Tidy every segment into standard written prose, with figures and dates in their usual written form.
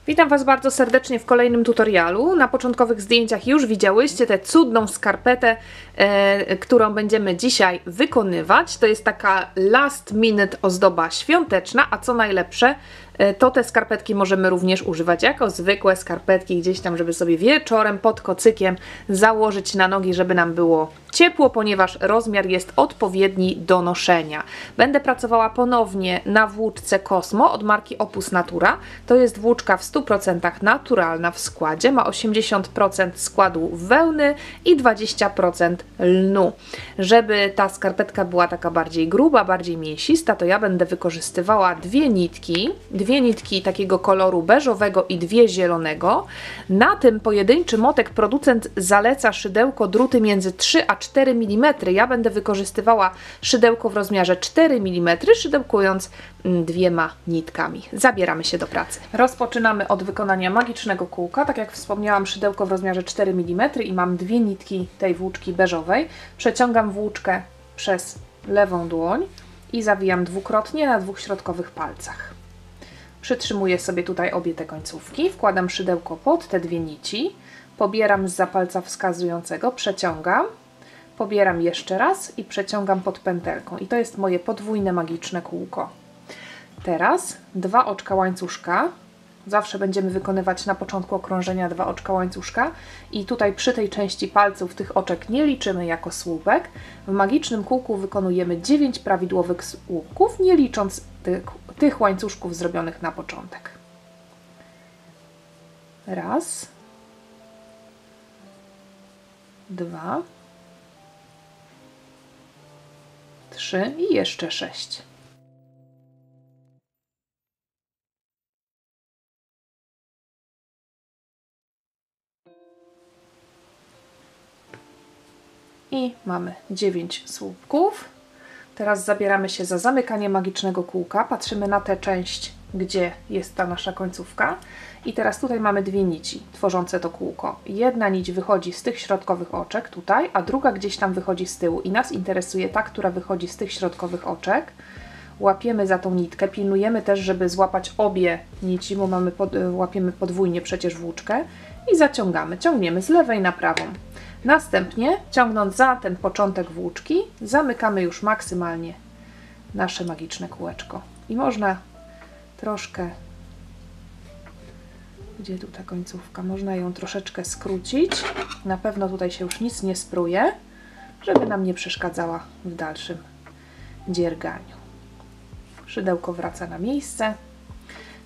Witam Was bardzo serdecznie w kolejnym tutorialu. Na początkowych zdjęciach już widziałyście tę cudną skarpetę, którą będziemy dzisiaj wykonywać. To jest taka last minute ozdoba świąteczna, a co najlepsze, to te skarpetki możemy również używać jako zwykłe skarpetki gdzieś tam, żeby sobie wieczorem pod kocykiem założyć na nogi, żeby nam było ciepło, ponieważ rozmiar jest odpowiedni do noszenia. Będę pracowała ponownie na włóczce Cosmo od marki Opus Natura. To jest włóczka w 100% naturalna w składzie, ma 80% składu wełny i 20% lnu. Żeby ta skarpetka była taka bardziej gruba, bardziej mięsista, to ja będę wykorzystywała dwie nitki takiego koloru beżowego i dwie zielonego. Na tym pojedynczy motek producent zaleca szydełko druty między 3 a 4 mm. Ja będę wykorzystywała szydełko w rozmiarze 4 mm, szydełkując dwiema nitkami. Zabieramy się do pracy. Rozpoczynamy od wykonania magicznego kółka. Tak jak wspomniałam, szydełko w rozmiarze 4 mm i mam dwie nitki tej włóczki beżowej. Przeciągam włóczkę przez lewą dłoń i zawijam dwukrotnie na dwóch środkowych palcach. Przytrzymuję sobie tutaj obie te końcówki, wkładam szydełko pod te dwie nici, pobieram zza palca wskazującego, przeciągam, pobieram jeszcze raz i przeciągam pod pętelką. I to jest moje podwójne magiczne kółko. Teraz dwa oczka łańcuszka. Zawsze będziemy wykonywać na początku okrążenia dwa oczka łańcuszka i tutaj przy tej części palców tych oczek nie liczymy jako słupek. W magicznym kółku wykonujemy 9 prawidłowych słupków, nie licząc tych łańcuszków zrobionych na początek. Raz, dwa, trzy i jeszcze 6. I mamy 9 słupków. Teraz zabieramy się za zamykanie magicznego kółka. Patrzymy na tę część, gdzie jest ta nasza końcówka. I teraz tutaj mamy dwie nici tworzące to kółko. Jedna nić wychodzi z tych środkowych oczek tutaj, a druga gdzieś tam wychodzi z tyłu. I nas interesuje ta, która wychodzi z tych środkowych oczek. Łapiemy za tą nitkę, pilnujemy też, żeby złapać obie nici, bo łapiemy podwójnie przecież włóczkę i zaciągamy. Ciągniemy z lewej na prawą. Następnie, ciągnąc za ten początek włóczki, zamykamy już maksymalnie nasze magiczne kółeczko. I można troszkę, gdzie tu ta końcówka, można ją troszeczkę skrócić. Na pewno tutaj się już nic nie spruje, żeby nam nie przeszkadzała w dalszym dzierganiu. Szydełko wraca na miejsce.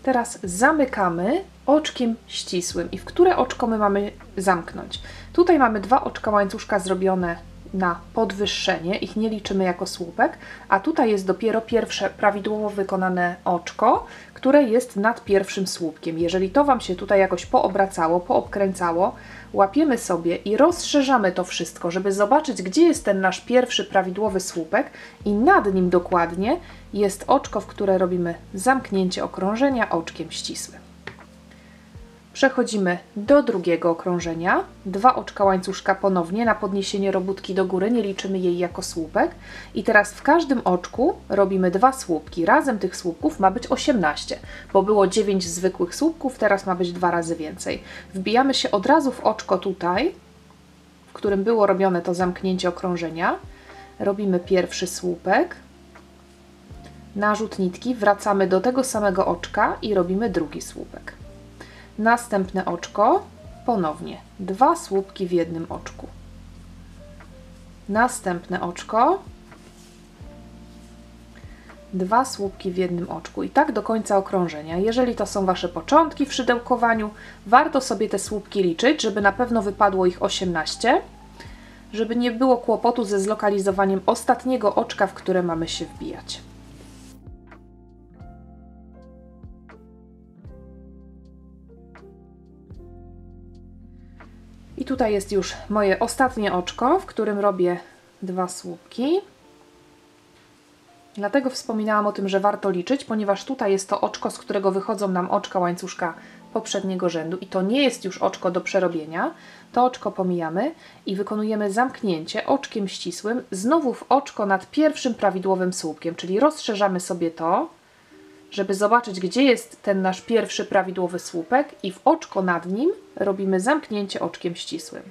Teraz zamykamy oczkiem ścisłym. I w które oczko my mamy zamknąć? Tutaj mamy dwa oczka łańcuszka zrobione na podwyższenie. Ich nie liczymy jako słupek. A tutaj jest dopiero pierwsze prawidłowo wykonane oczko, które jest nad pierwszym słupkiem. Jeżeli to Wam się tutaj jakoś poobracało, poobkręcało, łapiemy sobie i rozszerzamy to wszystko, żeby zobaczyć, gdzie jest ten nasz pierwszy prawidłowy słupek i nad nim dokładnie jest oczko, w które robimy zamknięcie okrążenia oczkiem ścisłym. Przechodzimy do drugiego okrążenia. Dwa oczka łańcuszka ponownie na podniesienie robótki do góry, nie liczymy jej jako słupek. I teraz w każdym oczku robimy dwa słupki. Razem tych słupków ma być 18, bo było 9 zwykłych słupków, teraz ma być 2 razy więcej. Wbijamy się od razu w oczko tutaj, w którym było robione to zamknięcie okrążenia. Robimy pierwszy słupek. Narzut nitki, wracamy do tego samego oczka i robimy drugi słupek. Następne oczko, ponownie 2 słupki w jednym oczku. Następne oczko, 2 słupki w jednym oczku i tak do końca okrążenia. Jeżeli to są Wasze początki w szydełkowaniu, warto sobie te słupki liczyć, żeby na pewno wypadło ich 18, żeby nie było kłopotu ze zlokalizowaniem ostatniego oczka, w które mamy się wbijać. I tutaj jest już moje ostatnie oczko, w którym robię 2 słupki. Dlatego wspominałam o tym, że warto liczyć, ponieważ tutaj jest to oczko, z którego wychodzą nam oczka łańcuszka poprzedniego rzędu i to nie jest już oczko do przerobienia. To oczko pomijamy i wykonujemy zamknięcie oczkiem ścisłym znowu w oczko nad pierwszym prawidłowym słupkiem, czyli rozszerzamy sobie to żeby zobaczyć, gdzie jest ten nasz pierwszy prawidłowy słupek i w oczko nad nim robimy zamknięcie oczkiem ścisłym.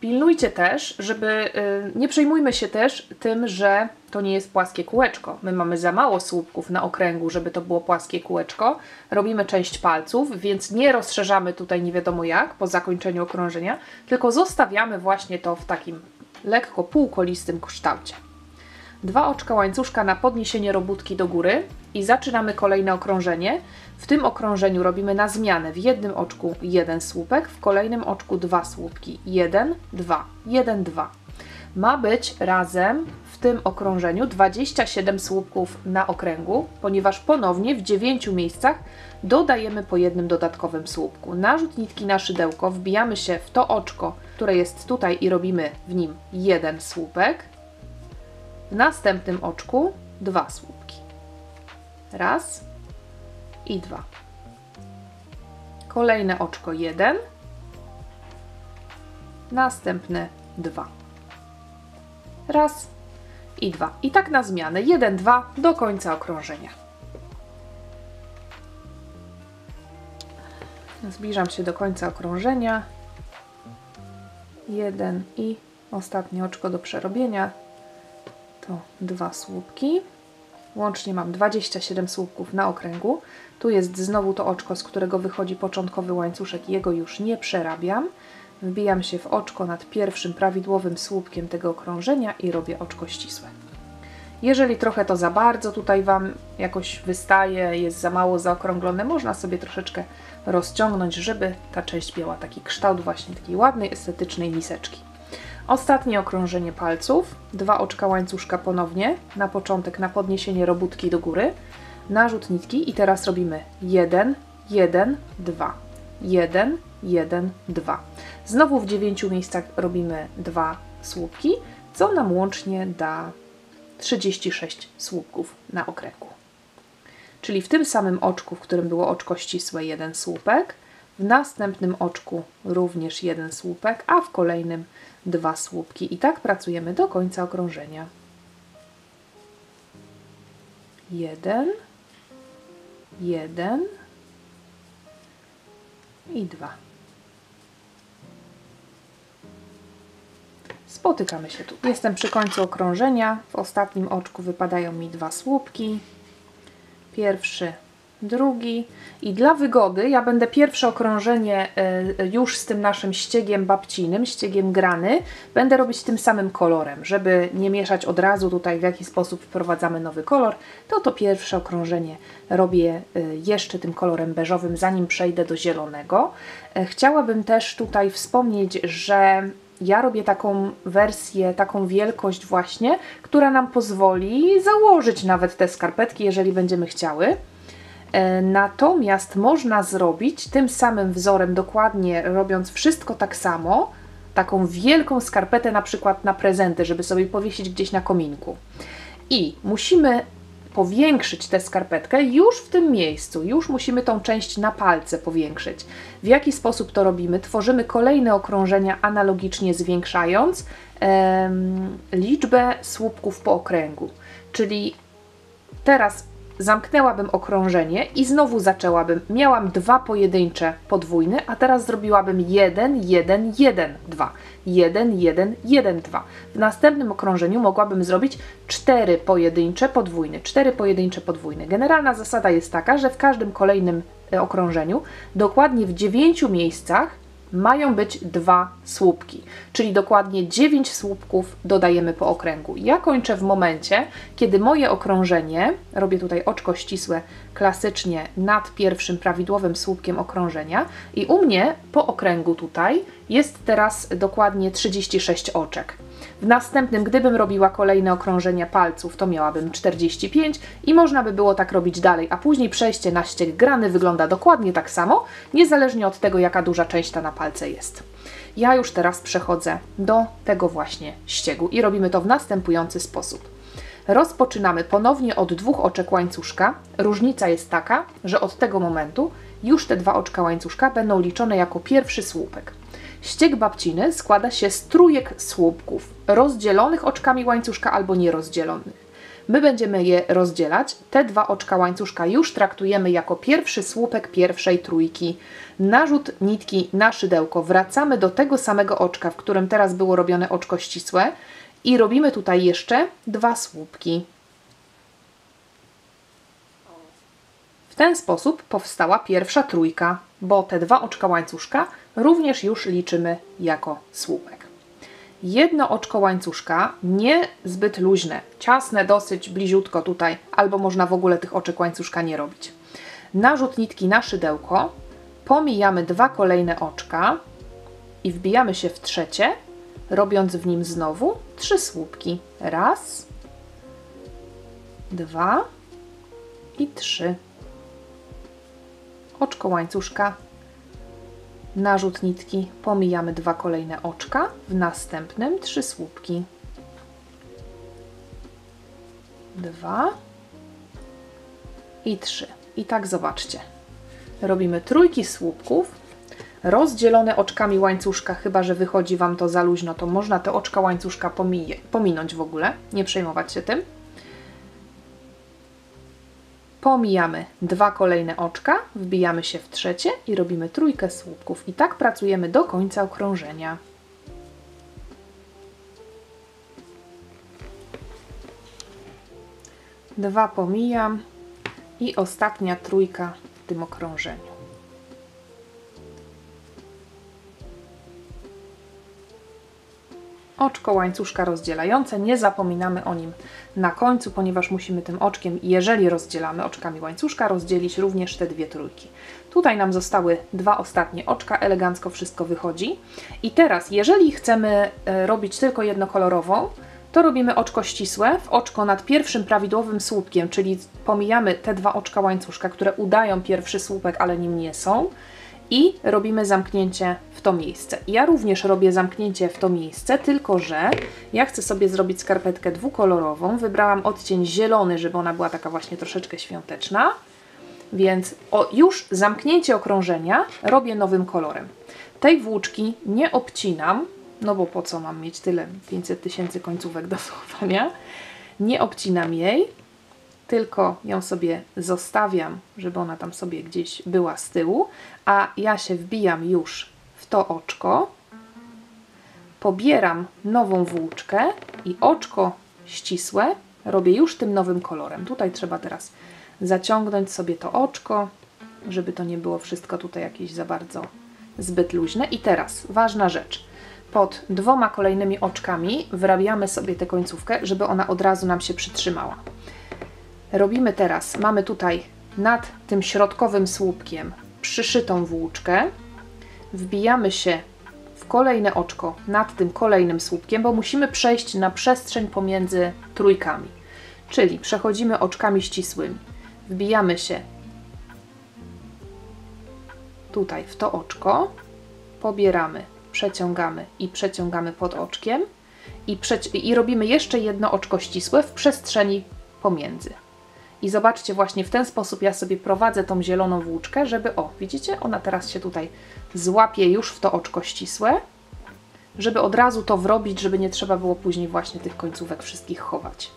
Pilnujcie też, żeby nie przejmujmy się też tym, że to nie jest płaskie kółeczko. My mamy za mało słupków na okręgu, żeby to było płaskie kółeczko. Robimy część palców, więc nie rozszerzamy tutaj nie wiadomo jak po zakończeniu okrążenia, tylko zostawiamy właśnie to w takim lekko półkolistym kształcie. 2 oczka łańcuszka na podniesienie robótki do góry i zaczynamy kolejne okrążenie. W tym okrążeniu robimy na zmianę w jednym oczku 1 słupek, w kolejnym oczku 2 słupki. 1, 2, 1, 2. Ma być razem w tym okrążeniu 27 słupków na okręgu, ponieważ ponownie w 9 miejscach dodajemy po jednym dodatkowym słupku. Narzut nitki na szydełko, wbijamy się w to oczko, które jest tutaj i robimy w nim 1 słupek. W następnym oczku 2 słupki. Raz i 2. Kolejne oczko 1. Następne 2. Raz i 2. I tak na zmianę. 1, 2 do końca okrążenia. Zbliżam się do końca okrążenia. 1 i ostatnie oczko do przerobienia. To 2 słupki. Łącznie mam 27 słupków na okręgu. Tu jest znowu to oczko, z którego wychodzi początkowy łańcuszek. Jego już nie przerabiam. Wbijam się w oczko nad pierwszym prawidłowym słupkiem tego okrążenia i robię oczko ścisłe. Jeżeli trochę to za bardzo tutaj Wam jakoś wystaje, jest za mało zaokrąglone, można sobie troszeczkę rozciągnąć, żeby ta część miała taki kształt właśnie takiej ładnej, estetycznej miseczki. Ostatnie okrążenie palców, 2 oczka łańcuszka ponownie, na początek na podniesienie robótki do góry, narzut nitki i teraz robimy 1, 1, 2, 1, 1, 2. Znowu w 9 miejscach robimy 2 słupki, co nam łącznie da 36 słupków na okręgu. Czyli w tym samym oczku, w którym było oczko ścisłe, 1 słupek, w następnym oczku również 1 słupek, a w kolejnym 2 słupki. I tak pracujemy do końca okrążenia. 1, 1 i 2. Spotykamy się tutaj. Jestem przy końcu okrążenia. W ostatnim oczku wypadają mi 2 słupki. Pierwszy, drugi. I dla wygody ja będę pierwsze okrążenie już z tym naszym ściegiem babcinym, ściegiem grany, będę robić tym samym kolorem, żeby nie mieszać od razu tutaj w jaki sposób wprowadzamy nowy kolor. To pierwsze okrążenie robię jeszcze tym kolorem beżowym, zanim przejdę do zielonego. Chciałabym też tutaj wspomnieć, że ja robię taką wersję, taką wielkość właśnie, która nam pozwoli założyć nawet te skarpetki, jeżeli będziemy chciały. Natomiast można zrobić tym samym wzorem, dokładnie robiąc wszystko tak samo, taką wielką skarpetę na przykład na prezenty, żeby sobie powiesić gdzieś na kominku. I musimy powiększyć tę skarpetkę już w tym miejscu, już musimy tą część na palce powiększyć. W jaki sposób to robimy? Tworzymy kolejne okrążenia analogicznie zwiększając liczbę słupków po okręgu. Czyli teraz zamknęłabym okrążenie i znowu zaczęłabym. Miałam 2 pojedyncze podwójne, a teraz zrobiłabym 1, 1, 1, 2. 1, 1, 1, 2. W następnym okrążeniu mogłabym zrobić 4 pojedyncze podwójne. 4 pojedyncze podwójne. Generalna zasada jest taka, że w każdym kolejnym okrążeniu dokładnie w 9 miejscach mają być 2 słupki, czyli dokładnie 9 słupków dodajemy po okręgu. Ja kończę w momencie, kiedy moje okrążenie, robię tutaj oczko ścisłe klasycznie nad pierwszym prawidłowym słupkiem okrążenia i u mnie po okręgu tutaj jest teraz dokładnie 36 oczek. W następnym, gdybym robiła kolejne okrążenia palców, to miałabym 45 i można by było tak robić dalej, a później przejście na ścieg grany wygląda dokładnie tak samo, niezależnie od tego, jaka duża część ta na palce jest. Ja już teraz przechodzę do tego właśnie ściegu i robimy to w następujący sposób. Rozpoczynamy ponownie od 2 oczek łańcuszka. Różnica jest taka, że od tego momentu już te 2 oczka łańcuszka będą liczone jako pierwszy słupek. Ścieg babciny składa się z trójek słupków, rozdzielonych oczkami łańcuszka albo nierozdzielonych. My będziemy je rozdzielać. Te dwa oczka łańcuszka już traktujemy jako pierwszy słupek pierwszej trójki. Narzut nitki na szydełko. Wracamy do tego samego oczka, w którym teraz było robione oczko ścisłe i robimy tutaj jeszcze dwa słupki. W ten sposób powstała pierwsza trójka, bo te dwa oczka łańcuszka również już liczymy jako słupek. Jedno oczko łańcuszka, nie zbyt luźne, ciasne dosyć, bliziutko tutaj, albo można w ogóle tych oczek łańcuszka nie robić. Narzut nitki na szydełko, pomijamy dwa kolejne oczka i wbijamy się w trzecie, robiąc w nim znowu 3 słupki. Raz, 2 i 3. Oczko łańcuszka, narzut nitki, pomijamy dwa kolejne oczka, w następnym 3 słupki. 2 i 3. I tak zobaczcie. Robimy trójki słupków, rozdzielone oczkami łańcuszka, chyba że wychodzi Wam to za luźno, to można te oczka łańcuszka pominąć w ogóle, nie przejmować się tym. Pomijamy dwa kolejne oczka, wbijamy się w trzecie i robimy trójkę słupków. I tak pracujemy do końca okrążenia. Dwa pomijam i ostatnia trójka w tym okrążeniu. Oczko łańcuszka rozdzielające, nie zapominamy o nim na końcu, ponieważ musimy tym oczkiem, jeżeli rozdzielamy oczkami łańcuszka, rozdzielić również te dwie trójki. Tutaj nam zostały dwa ostatnie oczka, elegancko wszystko wychodzi. I teraz, jeżeli chcemy robić tylko jednokolorową, to robimy oczko ścisłe w oczko nad pierwszym prawidłowym słupkiem, czyli pomijamy te dwa oczka łańcuszka, które udają pierwszy słupek, ale nim nie są. I robimy zamknięcie w to miejsce. Ja również robię zamknięcie w to miejsce, tylko że ja chcę sobie zrobić skarpetkę dwukolorową. Wybrałam odcień zielony, żeby ona była taka właśnie troszeczkę świąteczna. Więc już zamknięcie okrążenia robię nowym kolorem. Tej włóczki nie obcinam, no bo po co mam mieć tyle 500 000 końcówek do schowania. Nie obcinam jej, tylko ją sobie zostawiam, żeby ona tam sobie gdzieś była z tyłu, a ja się wbijam już w to oczko, pobieram nową włóczkę i oczko ścisłe robię już tym nowym kolorem. Tutaj trzeba teraz zaciągnąć sobie to oczko, żeby to nie było wszystko tutaj jakieś za bardzo zbyt luźne. I teraz ważna rzecz. Pod dwoma kolejnymi oczkami wyrabiamy sobie tę końcówkę, żeby ona od razu nam się przytrzymała. Robimy teraz, mamy tutaj nad tym środkowym słupkiem przyszytą włóczkę, wbijamy się w kolejne oczko nad tym kolejnym słupkiem, bo musimy przejść na przestrzeń pomiędzy trójkami. Czyli przechodzimy oczkami ścisłymi, wbijamy się tutaj w to oczko, pobieramy, przeciągamy i przeciągamy pod oczkiem i robimy jeszcze jedno oczko ścisłe w przestrzeni pomiędzy. I zobaczcie, właśnie w ten sposób ja sobie prowadzę tą zieloną włóczkę, żeby, o, widzicie, ona teraz się tutaj złapie już w to oczko ścisłe, żeby od razu to wrobić, żeby nie trzeba było później właśnie tych końcówek wszystkich chować.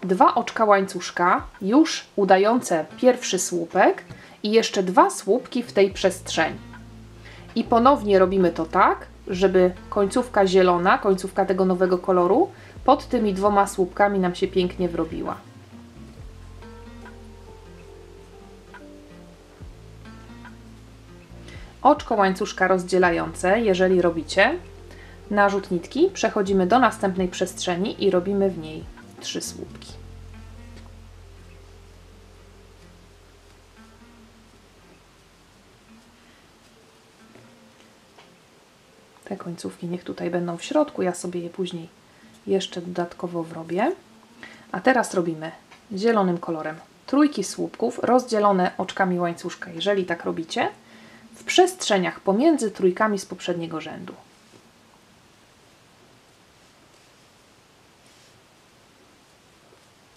Dwa oczka łańcuszka, już udające pierwszy słupek i jeszcze dwa słupki w tej przestrzeni. I ponownie robimy to tak, żeby końcówka zielona, końcówka tego nowego koloru, pod tymi dwoma słupkami nam się pięknie wrobiła. Oczko łańcuszka rozdzielające, jeżeli robicie, narzut nitki, przechodzimy do następnej przestrzeni i robimy w niej 3 słupki. Te końcówki niech tutaj będą w środku, ja sobie je później jeszcze dodatkowo wrobię. A teraz robimy zielonym kolorem trójki słupków rozdzielone oczkami łańcuszka, jeżeli tak robicie, w przestrzeniach pomiędzy trójkami z poprzedniego rzędu.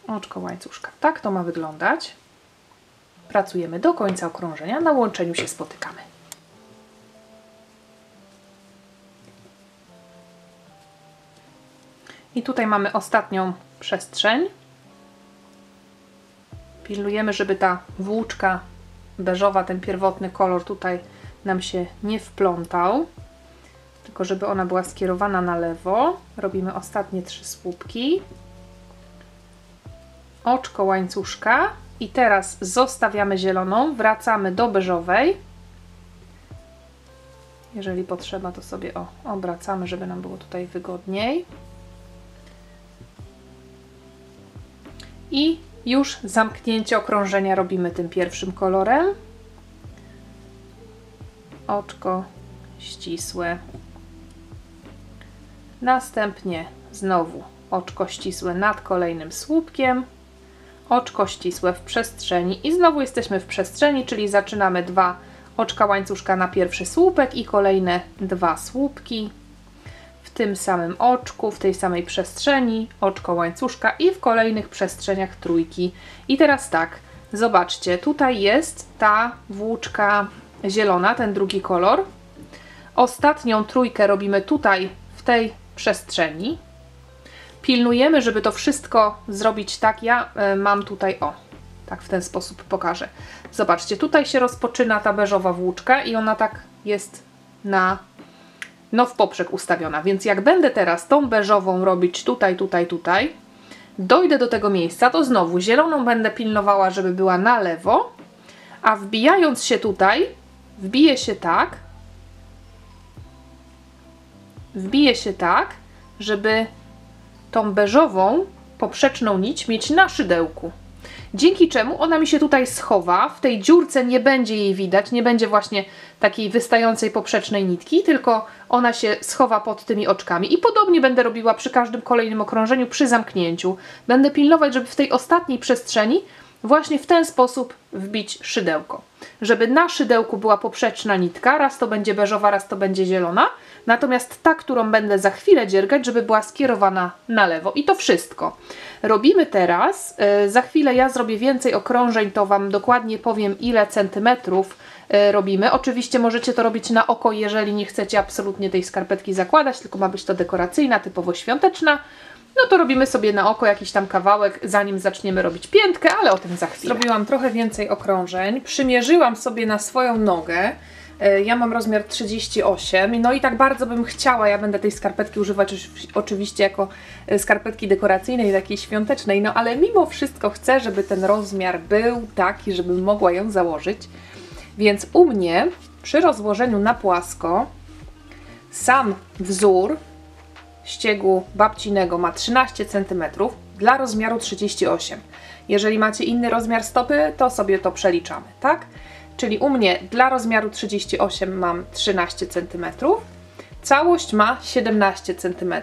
Oczko łańcuszka. Tak to ma wyglądać. Pracujemy do końca okrążenia, na łączeniu się spotykamy. I tutaj mamy ostatnią przestrzeń. Pilnujemy, żeby ta włóczka beżowa, ten pierwotny kolor tutaj nam się nie wplątał, tylko żeby ona była skierowana na lewo. Robimy ostatnie 3 słupki. Oczko łańcuszka i teraz zostawiamy zieloną, wracamy do beżowej. Jeżeli potrzeba, to sobie obracamy, żeby nam było tutaj wygodniej. I już zamknięcie okrążenia robimy tym pierwszym kolorem. Oczko ścisłe. Następnie znowu oczko ścisłe nad kolejnym słupkiem. Oczko ścisłe w przestrzeni i znowu jesteśmy w przestrzeni, czyli zaczynamy 2 oczka łańcuszka na pierwszy słupek i kolejne 2 słupki. W tym samym oczku, w tej samej przestrzeni, oczko łańcuszka i w kolejnych przestrzeniach trójki. I teraz tak, zobaczcie, tutaj jest ta włóczka zielona, ten drugi kolor. Ostatnią trójkę robimy tutaj, w tej przestrzeni. Pilnujemy, żeby to wszystko zrobić tak. Ja mam tutaj, tak w ten sposób pokażę. Zobaczcie, tutaj się rozpoczyna ta beżowa włóczka i ona tak jest w poprzek ustawiona. Więc jak będę teraz tą beżową robić tutaj, dojdę do tego miejsca, to znowu zieloną będę pilnowała, żeby była na lewo, a wbijając się tutaj, wbiję się tak, żeby tą beżową poprzeczną nić mieć na szydełku. Dzięki czemu ona mi się tutaj schowa, w tej dziurce nie będzie jej widać, nie będzie właśnie takiej wystającej poprzecznej nitki, tylko ona się schowa pod tymi oczkami. I podobnie będę robiła przy każdym kolejnym okrążeniu, przy zamknięciu. Będę pilnować, żeby w tej ostatniej przestrzeni właśnie w ten sposób wbić szydełko. Żeby na szydełku była poprzeczna nitka, raz to będzie beżowa, raz to będzie zielona, natomiast ta, którą będę za chwilę dziergać, żeby była skierowana na lewo. I to wszystko. Robimy teraz, za chwilę ja zrobię więcej okrążeń, to Wam dokładnie powiem, ile centymetrów robimy. Oczywiście możecie to robić na oko, jeżeli nie chcecie absolutnie tej skarpetki zakładać, tylko ma być to dekoracyjna, typowo świąteczna. No to robimy sobie na oko jakiś tam kawałek, zanim zaczniemy robić piętkę, ale o tym za chwilę. Zrobiłam trochę więcej okrążeń, przymierzyłam sobie na swoją nogę. Ja mam rozmiar 38, no i tak bardzo bym chciała, ja będę tej skarpetki używać oczywiście jako skarpetki dekoracyjnej, takiej świątecznej, no ale mimo wszystko chcę, żeby ten rozmiar był taki, żebym mogła ją założyć. Więc u mnie przy rozłożeniu na płasko sam wzór ściegu babcinego ma 13 cm dla rozmiaru 38. Jeżeli macie inny rozmiar stopy, to sobie to przeliczamy, tak? Czyli u mnie dla rozmiaru 38 mam 13 cm, całość ma 17 cm.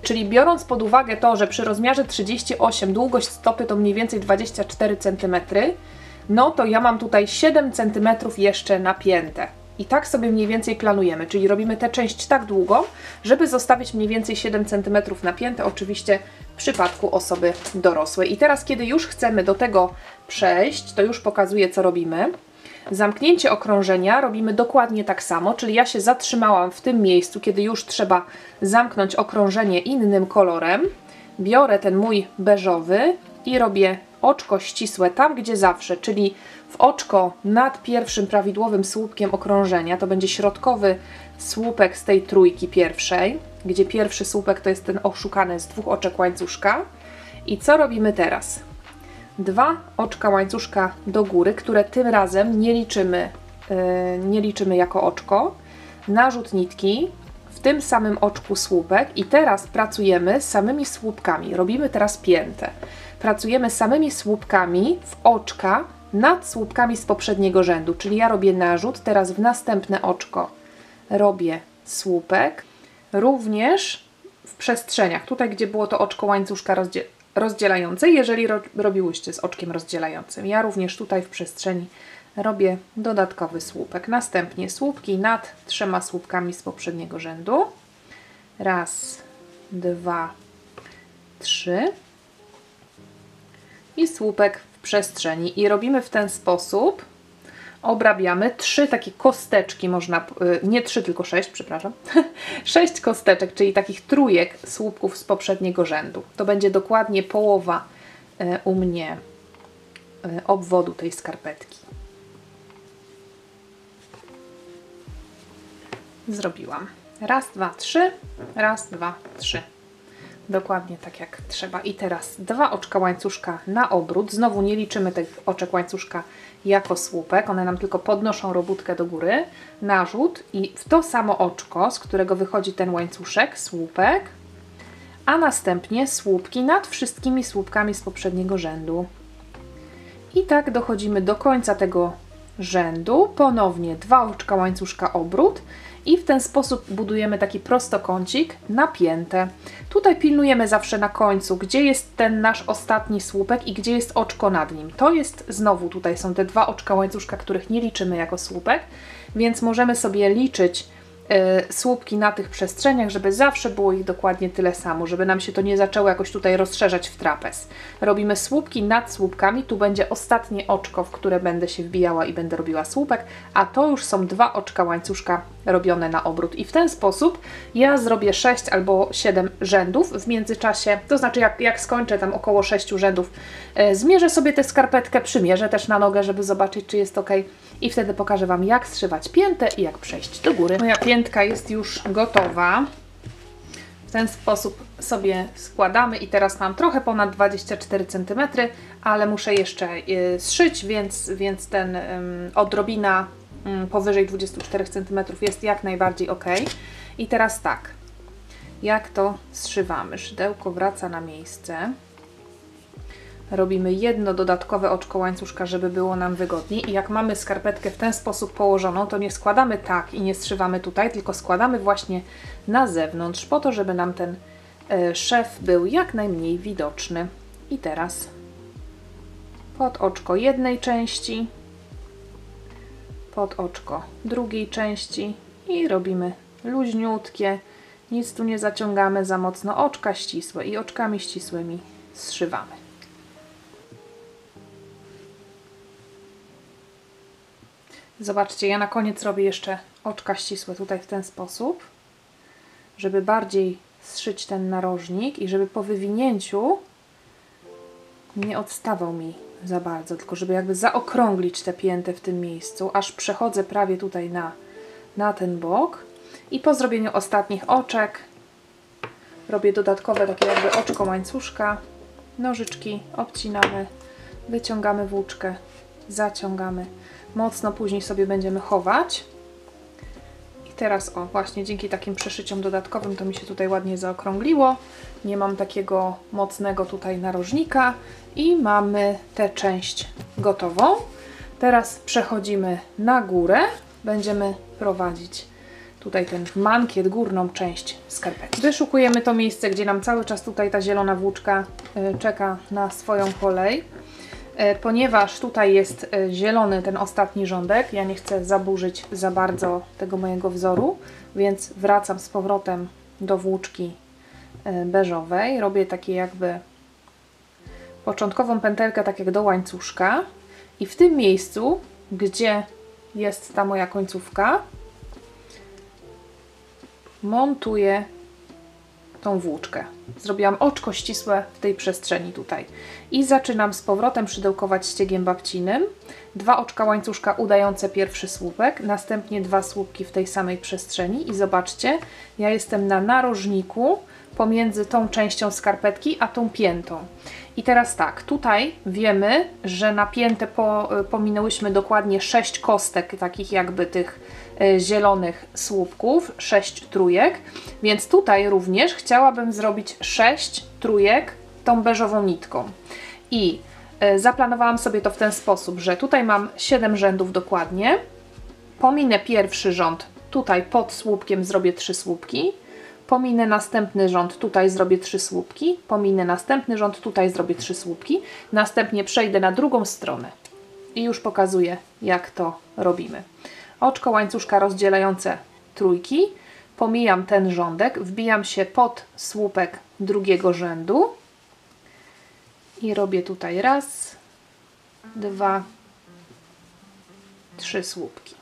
Czyli biorąc pod uwagę to, że przy rozmiarze 38 długość stopy to mniej więcej 24 cm, no to ja mam tutaj 7 cm jeszcze napięte. I tak sobie mniej więcej planujemy, czyli robimy tę część tak długo, żeby zostawić mniej więcej 7 cm napięte, oczywiście w przypadku osoby dorosłej. I teraz, kiedy już chcemy do tego przejść, to już pokazuję, co robimy. Zamknięcie okrążenia robimy dokładnie tak samo, czyli ja się zatrzymałam w tym miejscu, kiedy już trzeba zamknąć okrążenie innym kolorem. Biorę ten mój beżowy i robię oczko ścisłe tam, gdzie zawsze, czyli w oczko nad pierwszym prawidłowym słupkiem okrążenia, to będzie środkowy słupek z tej trójki pierwszej, gdzie pierwszy słupek to jest ten oszukany z 2 oczek łańcuszka. I co robimy teraz? 2 oczka łańcuszka do góry, które tym razem nie liczymy jako oczko. Narzut nitki, w tym samym oczku słupek i teraz pracujemy samymi słupkami. Robimy teraz piętę. Pracujemy samymi słupkami w oczka nad słupkami z poprzedniego rzędu, czyli ja robię narzut, teraz w następne oczko robię słupek, również w przestrzeniach, tutaj gdzie było to oczko łańcuszka rozdzielające, jeżeli robiłyście z oczkiem rozdzielającym. Ja również tutaj w przestrzeni robię dodatkowy słupek. Następnie słupki nad 3 słupkami z poprzedniego rzędu. Raz, 2, 3 i słupek w przestrzeni. I robimy w ten sposób obrabiamy 3 takie kosteczki, można, nie 3, tylko 6, przepraszam, 6 kosteczek, czyli takich trójek słupków z poprzedniego rzędu. To będzie dokładnie połowa u mnie obwodu tej skarpetki. Zrobiłam. Raz, dwa, trzy, raz, dwa, trzy. Dokładnie tak jak trzeba. I teraz 2 oczka łańcuszka na obrót. Znowu nie liczymy tych oczek łańcuszka jako słupek. One nam tylko podnoszą robótkę do góry. Narzut i w to samo oczko, z którego wychodzi ten łańcuszek, słupek, a następnie słupki nad wszystkimi słupkami z poprzedniego rzędu. I tak dochodzimy do końca tego rzędu. Ponownie 2 oczka łańcuszka obrót. I w ten sposób budujemy taki prostokącik na piętę. Tutaj pilnujemy zawsze na końcu, gdzie jest ten nasz ostatni słupek i gdzie jest oczko nad nim. To jest znowu, tutaj są te 2 oczka łańcuszka, których nie liczymy jako słupek, więc możemy sobie liczyć słupki na tych przestrzeniach, żeby zawsze było ich dokładnie tyle samo, żeby nam się to nie zaczęło jakoś tutaj rozszerzać w trapez. Robimy słupki nad słupkami, tu będzie ostatnie oczko, w które będę się wbijała i będę robiła słupek, a to już są 2 oczka łańcuszka robione na obrót. I w ten sposób ja zrobię 6 albo 7 rzędów w międzyczasie, to znaczy jak skończę tam około 6 rzędów, zmierzę sobie tę skarpetkę, przymierzę też na nogę, żeby zobaczyć, czy jest ok. I wtedy pokażę Wam, jak zszywać piętę i jak przejść do góry. Moja piętka jest już gotowa. W ten sposób sobie składamy i teraz mam trochę ponad 24 cm, ale muszę jeszcze zszyć, więc ten odrobina powyżej 24 cm jest jak najbardziej ok. I teraz tak, jak to zszywamy? Szydełko wraca na miejsce. Robimy jedno dodatkowe oczko łańcuszka, żeby było nam wygodniej. I jak mamy skarpetkę w ten sposób położoną, to nie składamy tak i nie zszywamy tutaj, tylko składamy właśnie na zewnątrz, po to, żeby nam ten szef był jak najmniej widoczny. I teraz pod oczko jednej części, pod oczko drugiej części i robimy luźniutkie, nic tu nie zaciągamy za mocno, oczka ścisłe i oczkami ścisłymi zszywamy. Zobaczcie, ja na koniec robię jeszcze oczka ścisłe tutaj w ten sposób, żeby bardziej zszyć ten narożnik i żeby po wywinięciu nie odstawał mi za bardzo, tylko żeby jakby zaokrąglić tę piętę w tym miejscu, aż przechodzę prawie tutaj na ten bok. I po zrobieniu ostatnich oczek robię dodatkowe takie jakby oczko łańcuszka, nożyczki obcinamy, wyciągamy włóczkę, zaciągamy. Mocno później sobie będziemy chować. I teraz o, właśnie dzięki takim przeszyciom dodatkowym to mi się tutaj ładnie zaokrągliło. Nie mam takiego mocnego tutaj narożnika i mamy tę część gotową. Teraz przechodzimy na górę. Będziemy prowadzić tutaj ten mankiet, górną część skarpetki. Wyszukujemy to miejsce, gdzie nam cały czas tutaj ta zielona włóczka czeka na swoją kolej. Ponieważ tutaj jest zielony ten ostatni rządek, ja nie chcę zaburzyć za bardzo tego mojego wzoru, więc wracam z powrotem do włóczki beżowej. Robię takie jakby początkową pętelkę, tak jak do łańcuszka i w tym miejscu, gdzie jest ta moja końcówka, montuję tą włóczkę. Zrobiłam oczko ścisłe w tej przestrzeni tutaj. I zaczynam z powrotem szydełkować ściegiem babcinym. 2 oczka łańcuszka udające pierwszy słupek, następnie 2 słupki w tej samej przestrzeni i zobaczcie, ja jestem na narożniku pomiędzy tą częścią skarpetki a tą piętą. I teraz tak, tutaj wiemy, że na piętę pominęłyśmy dokładnie 6 kostek, takich jakby tych zielonych słupków, 6 trójek, więc tutaj również chciałabym zrobić 6 trójek tą beżową nitką. I zaplanowałam sobie to w ten sposób, że tutaj mam 7 rzędów dokładnie, pominę pierwszy rząd, tutaj pod słupkiem zrobię 3 słupki, pominę następny rząd, tutaj zrobię 3 słupki, pominę następny rząd, tutaj zrobię 3 słupki, następnie przejdę na drugą stronę i już pokazuję, jak to robimy. Oczko łańcuszka rozdzielające trójki, pomijam ten rządek, wbijam się pod słupek drugiego rzędu i robię tutaj 1, 2, 3 słupki.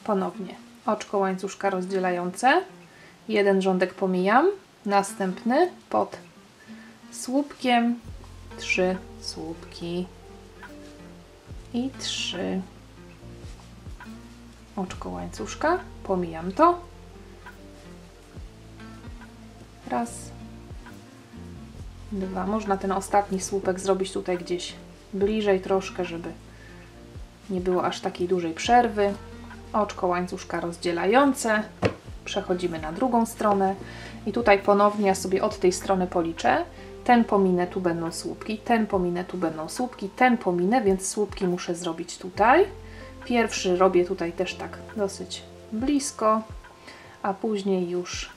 Ponownie oczko łańcuszka rozdzielające, jeden rządek pomijam, następny pod słupkiem, 3 słupki i 3 oczko łańcuszka, pomijam to, raz, 2, można ten ostatni słupek zrobić tutaj gdzieś bliżej troszkę, żeby nie było aż takiej dużej przerwy, oczko łańcuszka rozdzielające, przechodzimy na drugą stronę i tutaj ponownie ja sobie od tej strony policzę, ten pominę, tu będą słupki, ten pominę, tu będą słupki, ten pominę, więc słupki muszę zrobić tutaj. Pierwszy robię tutaj też tak dosyć blisko, a później już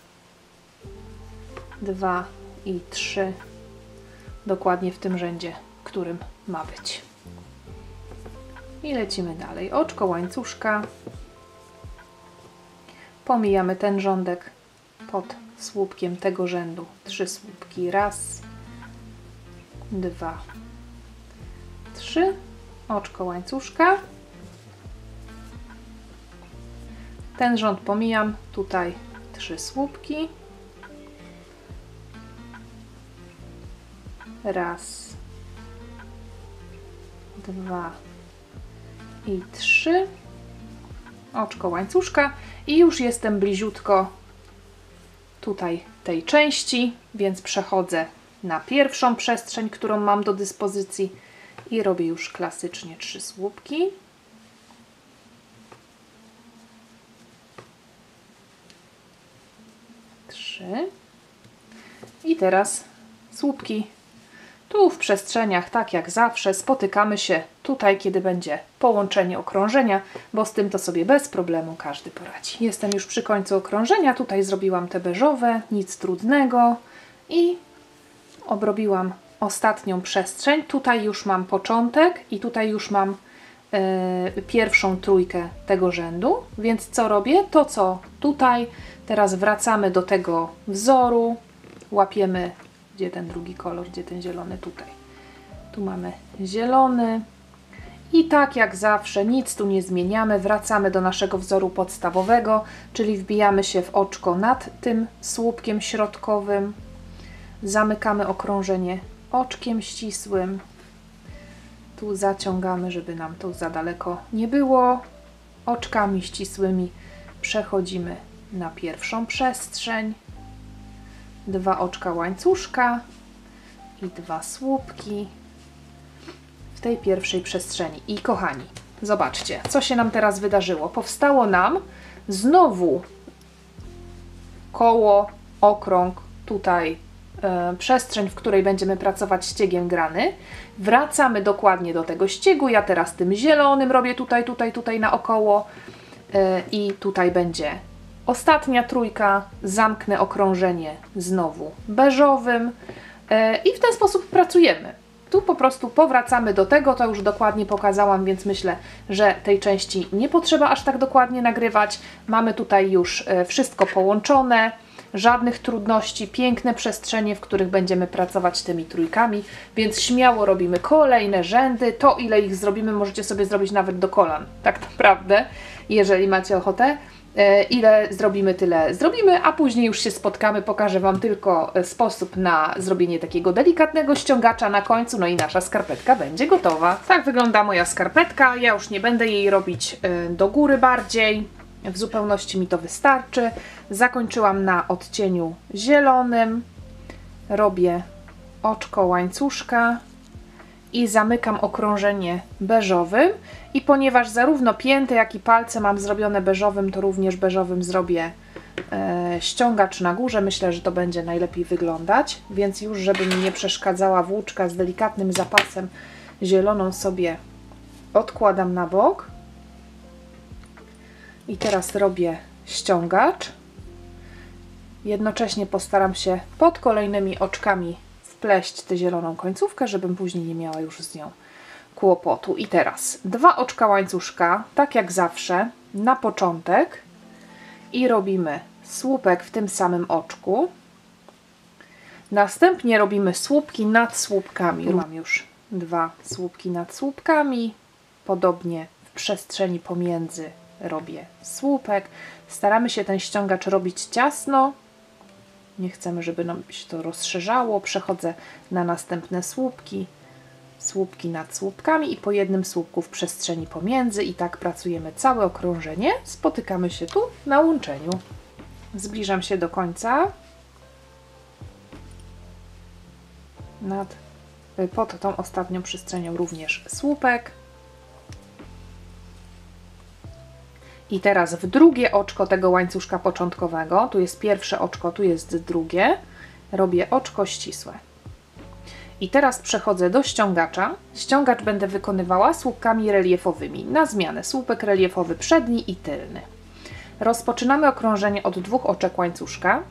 2 i 3 dokładnie w tym rzędzie, którym ma być. I lecimy dalej. Oczko łańcuszka, pomijamy ten rządek pod słupkiem tego rzędu, 3 słupki, raz, 2, 3, oczko łańcuszka, ten rząd pomijam, tutaj 3 słupki, raz, 2 i 3, oczko łańcuszka i już jestem bliziutko tutaj tej części, więc przechodzę na pierwszą przestrzeń, którą mam do dyspozycji i robię już klasycznie 3 słupki. I teraz słupki tu w przestrzeniach, tak jak zawsze, spotykamy się tutaj, kiedy będzie połączenie okrążenia, bo z tym to sobie bez problemu każdy poradzi. Jestem już przy końcu okrążenia, tutaj zrobiłam te beżowe, nic trudnego i obrobiłam ostatnią przestrzeń. Tutaj już mam początek i tutaj już mam pierwszą trójkę tego rzędu, więc co robię? To co tutaj, teraz wracamy do tego wzoru, łapiemy, gdzie ten drugi kolor, gdzie ten zielony, tutaj. Tu mamy zielony i tak jak zawsze nic tu nie zmieniamy, wracamy do naszego wzoru podstawowego, czyli wbijamy się w oczko nad tym słupkiem środkowym, zamykamy okrążenie oczkiem ścisłym, tu zaciągamy, żeby nam to za daleko nie było, oczkami ścisłymi przechodzimy na pierwszą przestrzeń, 2 oczka łańcuszka i 2 słupki w tej pierwszej przestrzeni. I kochani, zobaczcie, co się nam teraz wydarzyło. Powstało nam znowu koło, okrąg, tutaj przestrzeń, w której będziemy pracować ściegiem grany. Wracamy dokładnie do tego ściegu. Ja teraz tym zielonym robię tutaj naokoło i tutaj będzie ostatnia trójka, zamknę okrążenie znowu beżowym i w ten sposób pracujemy. Tu po prostu powracamy do tego, to już dokładnie pokazałam, więc myślę, że tej części nie potrzeba aż tak dokładnie nagrywać. Mamy tutaj już wszystko połączone, żadnych trudności, piękne przestrzenie, w których będziemy pracować tymi trójkami, więc śmiało robimy kolejne rzędy. To, ile ich zrobimy, możecie sobie zrobić nawet do kolan, tak naprawdę, jeżeli macie ochotę. Ile zrobimy, tyle zrobimy, a później już się spotkamy, pokażę Wam tylko sposób na zrobienie takiego delikatnego ściągacza na końcu, no i nasza skarpetka będzie gotowa. Tak wygląda moja skarpetka, ja już nie będę jej robić do góry bardziej, w zupełności mi to wystarczy. Zakończyłam na odcieniu zielonym, robię oczko łańcuszka i zamykam okrążenie beżowym i ponieważ zarówno pięty, jak i palce mam zrobione beżowym, to również beżowym zrobię ściągacz na górze. Myślę, że to będzie najlepiej wyglądać, więc już żeby mi nie przeszkadzała włóczka z delikatnym zapasem, zieloną sobie odkładam na bok i teraz robię ściągacz. Jednocześnie postaram się pod kolejnymi oczkami wpleść tę zieloną końcówkę, żebym później nie miała już z nią kłopotu. I teraz 2 oczka łańcuszka, tak jak zawsze, na początek i robimy słupek w tym samym oczku. Następnie robimy słupki nad słupkami. Mam już 2 słupki nad słupkami. podobnie w przestrzeni pomiędzy robię słupek. Staramy się ten ściągacz robić ciasno. Nie chcemy, żeby nam się to rozszerzało. Przechodzę na następne słupki. Słupki nad słupkami i po jednym słupku w przestrzeni pomiędzy. I tak pracujemy całe okrążenie. Spotykamy się tu na łączeniu. Zbliżam się do końca. Pod tą ostatnią przestrzenią również słupek. I teraz w drugie oczko tego łańcuszka początkowego, tu jest pierwsze oczko, tu jest drugie, robię oczko ścisłe. I teraz przechodzę do ściągacza. Ściągacz będę wykonywała słupkami reliefowymi. Na zmianę słupek reliefowy przedni i tylny. Rozpoczynamy okrążenie od 2 oczek łańcuszka.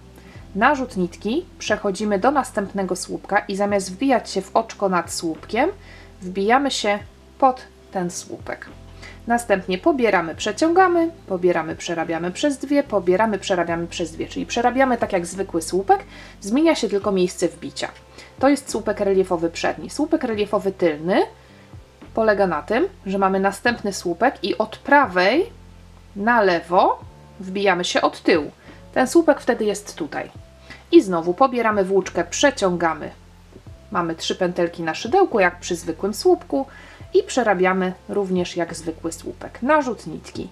Narzut nitki, przechodzimy do następnego słupka i zamiast wbijać się w oczko nad słupkiem, wbijamy się pod ten słupek. Następnie pobieramy, przeciągamy, pobieramy, przerabiamy przez 2, pobieramy, przerabiamy przez 2, czyli przerabiamy tak jak zwykły słupek, zmienia się tylko miejsce wbicia. To jest słupek reliefowy przedni. Słupek reliefowy tylny polega na tym, że mamy następny słupek i od prawej na lewo wbijamy się od tyłu. Ten słupek wtedy jest tutaj. I znowu pobieramy włóczkę, przeciągamy. Mamy 3 pętelki na szydełku, jak przy zwykłym słupku i przerabiamy również jak zwykły słupek. Narzut nitki,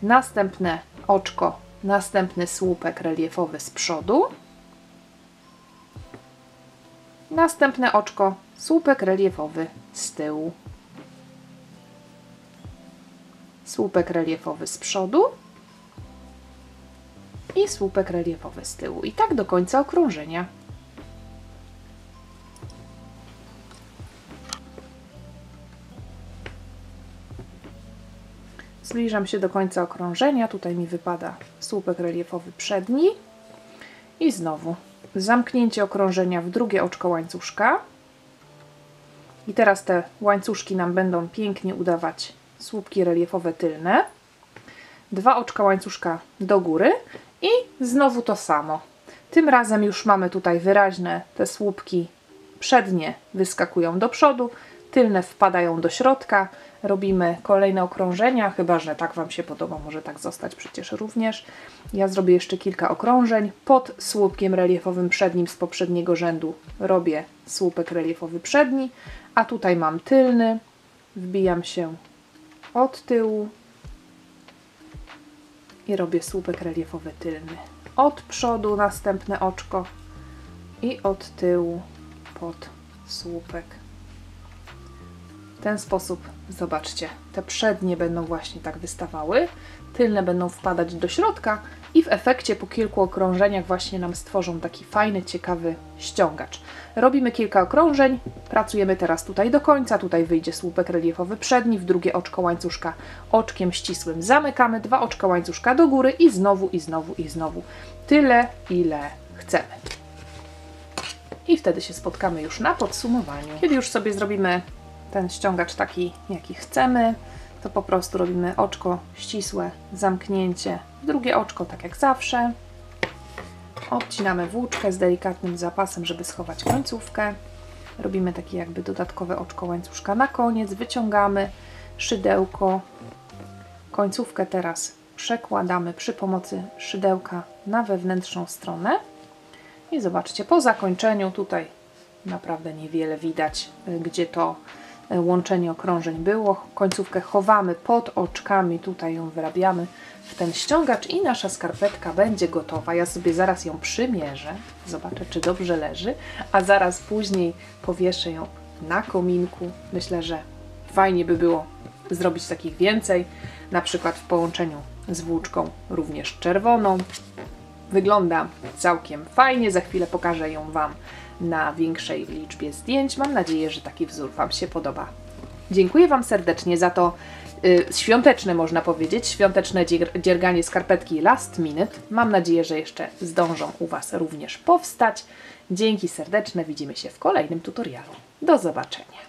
następne oczko, następny słupek reliefowy z przodu, następne oczko, słupek reliefowy z tyłu, słupek reliefowy z przodu i słupek reliefowy z tyłu. I tak do końca okrążenia. Zbliżam się do końca okrążenia. Tutaj mi wypada słupek reliefowy przedni. I znowu zamknięcie okrążenia w drugie oczko łańcuszka. I teraz te łańcuszki nam będą pięknie udawać słupki reliefowe tylne. 2 oczka łańcuszka do góry i znowu to samo. Tym razem już mamy tutaj wyraźne te słupki przednie wyskakują do przodu, tylne wpadają do środka. Robimy kolejne okrążenia, chyba że tak Wam się podoba, może tak zostać przecież również. Ja zrobię jeszcze kilka okrążeń. Pod słupkiem reliefowym przednim z poprzedniego rzędu robię słupek reliefowy przedni, a tutaj mam tylny. Wbijam się od tyłu i robię słupek reliefowy tylny. Od przodu następne oczko i od tyłu pod słupek. W ten sposób, zobaczcie, te przednie będą właśnie tak wystawały, tylne będą wpadać do środka i w efekcie po kilku okrążeniach właśnie nam stworzą taki fajny, ciekawy ściągacz. Robimy kilka okrążeń, pracujemy teraz tutaj do końca, tutaj wyjdzie słupek reliefowy przedni, w drugie oczko łańcuszka oczkiem ścisłym zamykamy, 2 oczka łańcuszka do góry i znowu, i znowu, i znowu. Tyle, ile chcemy. I wtedy się spotkamy już na podsumowaniu. Kiedy już sobie zrobimy ten ściągacz taki, jaki chcemy, to po prostu robimy oczko ścisłe, zamknięcie, drugie oczko, tak jak zawsze. Obcinamy włóczkę z delikatnym zapasem, żeby schować końcówkę. Robimy takie jakby dodatkowe oczko łańcuszka na koniec, wyciągamy szydełko. Końcówkę teraz przekładamy przy pomocy szydełka na wewnętrzną stronę. I zobaczcie, po zakończeniu tutaj naprawdę niewiele widać, gdzie to łączenie okrążeń było. Końcówkę chowamy pod oczkami, tutaj ją wyrabiamy w ten ściągacz i nasza skarpetka będzie gotowa. Ja sobie zaraz ją przymierzę, zobaczę, czy dobrze leży, a zaraz później powieszę ją na kominku. Myślę, że fajnie by było zrobić takich więcej, na przykład w połączeniu z włóczką również czerwoną. Wygląda całkiem fajnie, za chwilę pokażę ją Wam na większej liczbie zdjęć. Mam nadzieję, że taki wzór Wam się podoba. Dziękuję Wam serdecznie za to świąteczne, można powiedzieć, świąteczne dzierganie skarpetki Last Minute. Mam nadzieję, że jeszcze zdążą u Was również powstać. Dzięki serdeczne, widzimy się w kolejnym tutorialu. Do zobaczenia.